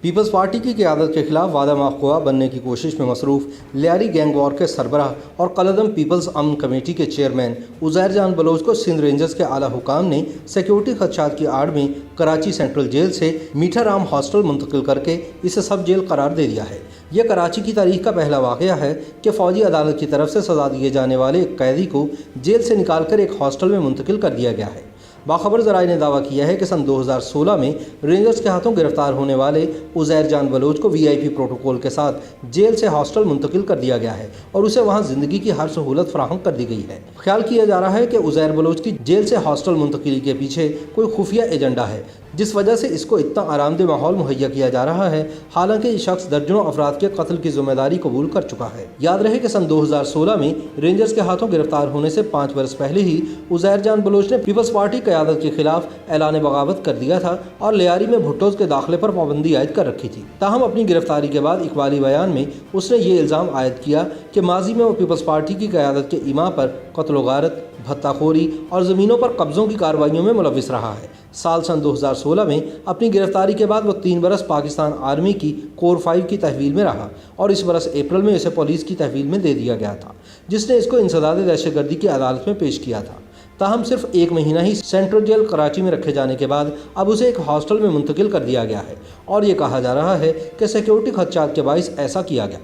Peoples party کی قیادت کے خلاف وعدہ معاف گواہ بننے کی کوشش میں مصروف لیاری گینگ وار کے سربراہ اور قلعدم پیپلز امن کمیٹی کے چیئرمین عزیر جان بلوچ کو سندھ رینجرز کے اعلیٰ حکام نے سیکیورٹی خدشات کی آڑ میں کراچی سینٹرل جیل سے میٹھا رام ہاسٹل منتقل کر کے اسے سب جیل قرار دے دیا ہے۔ یہ کراچی کی تاریخ کا پہلا واقعہ ہے کہ فوجی عدالت کی طرف سے سزا دیے جانے والے ایک قیدی کو جیل سے نکال کر ایک ہاسٹل میں منتقل کر دیا گیا ہے۔ باخبر ذرائع نے دعویٰ کیا ہے کہ سن 2016 میں رینجرز کے ہاتھوں گرفتار ہونے والے عزیر جان بلوچ کو VIP پروٹوکول کے ساتھ جیل سے ہاسٹل منتقل کر دیا گیا ہے اور اسے وہاں زندگی کی ہر سہولت فراہم کر دی گئی ہے۔ خیال کیا جا رہا ہے کہ عزیر بلوچ کی جیل سے ہاسٹل منتقلی کے پیچھے کوئی خفیہ ایجنڈا ہے، جس وجہ سے اس کو اتنا آرام دہ ماحول مہیا کیا جا رہا ہے، حالانکہ یہ شخص درجنوں افراد کے قتل کی ذمہ داری قبول کر چکا ہے۔ یاد رہے کہ سن 2016 میں رینجرز کے ہاتھوں گرفتار ہونے سے 5 برس پہلے ہی عزیر جان بلوچ نے پیپلز پارٹی قیادت کے خلاف اعلان بغاوت کر دیا تھا اور لیاری میں بھٹوز کے داخلے پر پابندی عائد کر رکھی تھی۔ تاہم اپنی گرفتاری کے بعد اقبالی بیان میں اس نے یہ الزام عائد کیا کہ ماضی میں وہ پیپلز پارٹی کی قیادت کے ایما پر قتل و غارت، بھتہ خوری اور زمینوں پر قبضوں کی کارروائیوں میں ملوث رہا ہے۔ سن 2016 میں اپنی گرفتاری کے بعد وہ 3 برس پاکستان آرمی کی کور 5 کی تحویل میں رہا اور اس برس اپریل میں اسے پولیس کی تحویل میں دے دیا گیا تھا، جس نے اس کو انسداد دہشت گردی کی عدالت میں پیش کیا تھا۔ تاہم صرف 1 مہینہ ہی سینٹرل جیل کراچی میں رکھے جانے کے بعد اب اسے ایک ہاسٹل میں منتقل کر دیا گیا ہے اور یہ کہا جا رہا ہے کہ سیکیورٹی خدشات کے باعث ایسا کیا گیا۔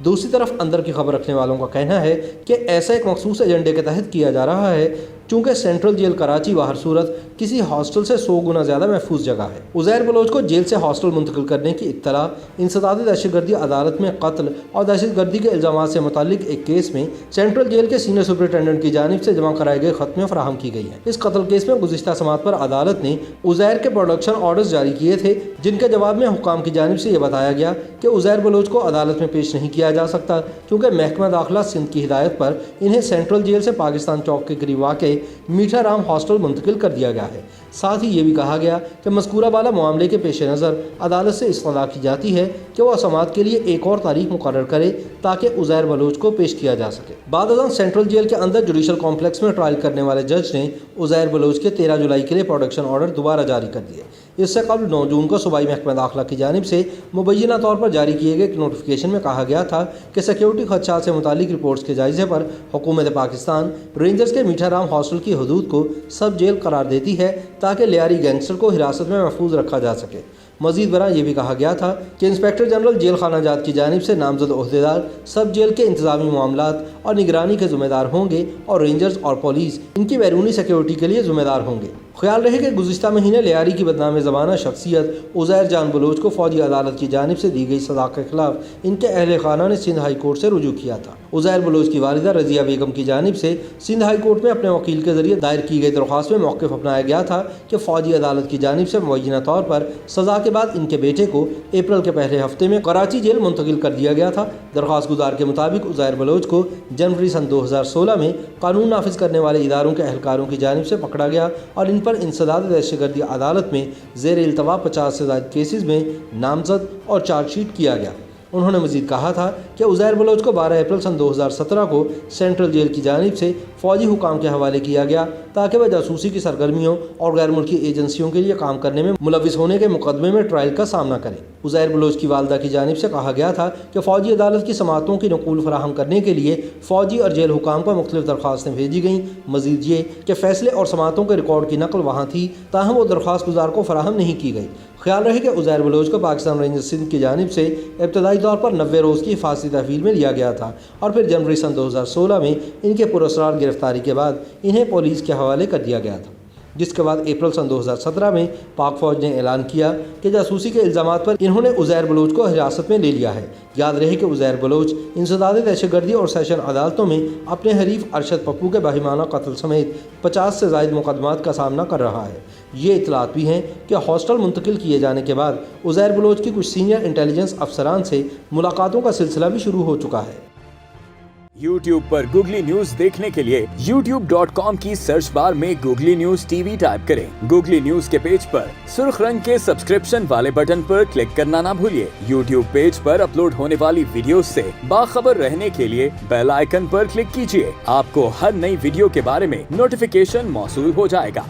دوسری طرف اندر کی خبر رکھنے والوں کا کہنا ہے کہ ایسا ایک مخصوص ایجنڈے کے تحت کیا جا رہا ہے، چونکہ سینٹرل جیل کراچی بہر صورت کسی ہاسٹل سے 100 گنا زیادہ محفوظ جگہ ہے۔ عزیر بلوچ کو جیل سے ہاسٹل منتقل کرنے کی اطلاع انسداد دہشت گردی عدالت میں قتل اور دہشت گردی کے الزامات سے متعلق ایک کیس میں سینٹرل جیل کے سینئر سپرنٹینڈنٹ کی جانب سے جمع کرائے گئے خط میں فراہم کی گئی ہے۔ اس قتل کیس میں گزشتہ سماعت پر عدالت نے عزیر کے پروڈکشن آرڈرز جاری کیے تھے، جن کے جواب میں حکام کی جانب سے یہ بتایا گیا کہ عزیر بلوچ کو عدالت میں پیش نہیں کیا جا سکتا، کیونکہ محکمہ داخلہ سندھ کی ہدایت پر انہیں سینٹرل جیل سے پاکستان چوک کے قریب واقع میٹھا رام ہاسٹل منتقل کر دیا گیا ہے۔ ساتھ ہی یہ بھی کہا گیا کہ مذکورہ بالا معاملے کے پیش نظر عدالت سے استدعا کی جاتی ہے کہ وہ سماعت کے لیے ایک اور تاریخ مقرر کرے تاکہ عزیر بلوچ کو پیش کیا جا سکے۔ بعد ازاں سینٹرل جیل کے اندر جوڈیشل کمپلیکس میں ٹرائل کرنے والے جج نے عزیر بلوچ کے 13 جولائی کے لیے پروڈکشن آرڈر دوبارہ جاری کر دیے۔ اس سے قبل 9 جون کو صوبائی محکمہ داخلہ کی جانب سے مبینہ طور پر جاری کیے گئے ایک نوٹیفیکیشن میں کہا گیا تھا کہ سیکیورٹی خدشات سے متعلق رپورٹس کے جائزے پر حکومت پاکستان رینجرز کے میٹھا رام ہاسٹل کی حدود کو سب جیل قرار دیتی ہے تاکہ لیاری گینگسٹر کو حراست میں محفوظ رکھا جا سکے۔ مزید برآں یہ بھی کہا گیا تھا کہ انسپیکٹر جنرل جیل خانہ جات کی جانب سے نامزد عہدیدار سب جیل کے انتظامی معاملات اور نگرانی کے ذمہ دار ہوں گے اور رینجرز اور پولیس ان کی بیرونی سیکیورٹی کے لیے ذمہ دار ہوں گے۔ خیال رہے کہ گزشتہ مہینے لیاری کی بدنام زمانہ شخصیت عزیر جان بلوچ کو فوجی عدالت کی جانب سے دی گئی سزا کے خلاف ان کے اہل خانہ نے سندھ ہائی کورٹ سے رجوع کیا تھا۔ عزیر بلوچ کی والدہ رضیہ بیگم کی جانب سے سندھ ہائی کورٹ میں اپنے وکیل کے ذریعے دائر کی گئی درخواست میں موقف اپنایا گیا تھا کہ فوجی عدالت کی جانب سے مبینہ طور پر سزا کے بعد ان کے بیٹے کو اپریل کے پہلے ہفتے میں کراچی جیل منتقل کر دیا گیا تھا۔ درخواست گزار کے مطابق عزیر بلوچ کو جنوری سن 2016 میں قانون نافذ کرنے والے اداروں کے اہلکاروں کی جانب سے پکڑا گیا اور ان پر انسداد دہشت گردی عدالت میں زیر التوا 50 سے زائد کیسز میں نامزد اور چارج شیٹ کیا گیا۔ انہوں نے مزید کہا تھا کہ عزیر بلوچ کو 12 اپریل سن 2017 کو سینٹرل جیل کی جانب سے فوجی حکام کے حوالے کیا گیا تاکہ وہ جاسوسی کی سرگرمیوں اور غیر ملکی ایجنسیوں کے لیے کام کرنے میں ملوث ہونے کے مقدمے میں ٹرائل کا سامنا کریں۔ عزیر بلوچ کی والدہ کی جانب سے کہا گیا تھا کہ فوجی عدالت کی سماعتوں کی نقول فراہم کرنے کے لیے فوجی اور جیل حکام کو مختلف درخواستیں بھیجی گئیں۔ مزید یہ کہ فیصلے اور سماعتوں کے ریکارڈ کی نقل وہاں تھی، تاہم وہ درخواست گزار کو فراہم نہیں کی گئی۔ خیال رہے کہ عزیر بلوچ کو پاکستان رینجرز سندھ کی جانب سے ابتدائی طور پر 90 روز کی حفاظتی تحویل میں لیا گیا تھا اور پھر جنوری سن 2016 میں ان کے پراسرار گرفتاری کے بعد انہیں پولیس کے حوالے کر دیا گیا تھا، جس کے بعد اپریل سن 2017 میں پاک فوج نے اعلان کیا کہ جاسوسی کے الزامات پر انہوں نے عزیر بلوچ کو حراست میں لے لیا ہے۔ یاد رہے کہ عزیر بلوچ انسداد دہشت گردی اور سیشن عدالتوں میں اپنے حریف ارشد پپو کے باہمانہ قتل سمیت 50 سے زائد مقدمات کا سامنا کر رہا ہے۔ یہ اطلاعات بھی ہیں کہ ہاسٹل منتقل کیے جانے کے بعد عزیر بلوچ کی کچھ سینئر انٹیلیجنس افسران سے ملاقاتوں کا سلسلہ بھی شروع ہو چکا ہے۔ YouTube پر گوگلی نیوز دیکھنے کے لیے youtube.com کی سرچ بار میں گوگلی نیوز TV ٹائپ کریں۔ گوگلی نیوز کے پیج پر سرخ رنگ کے سبسکرپشن والے بٹن پر کلک کرنا نہ بھولیے۔ YouTube پیج پر اپلوڈ ہونے والی ویڈیوز سے باخبر رہنے کے لیے بیل آئیکن پر کلک کیجیے۔ آپ کو ہر نئی ویڈیو کے بارے میں نوٹیفیکیشن موصول ہو جائے گا۔